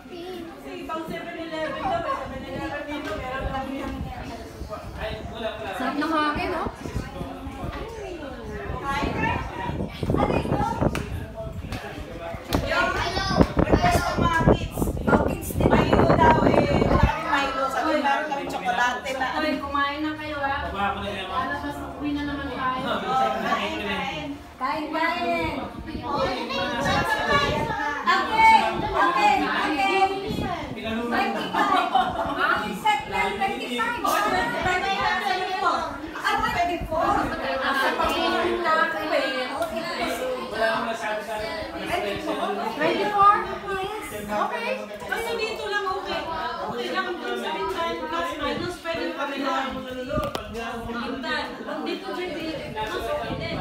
Kasi ibang 7-Eleven daw eh. 7-Eleven dito, meron lang yan. Sarap ng hangin, no? Kumain na kayo ha. Alabas, uwi na naman tayo. Kain, kain! Okay. Kasi dito lang okay. Okay lang dun sa pintan. Plus minus, pwede kami lang. Pintan. Dito, JP. Mas okay din.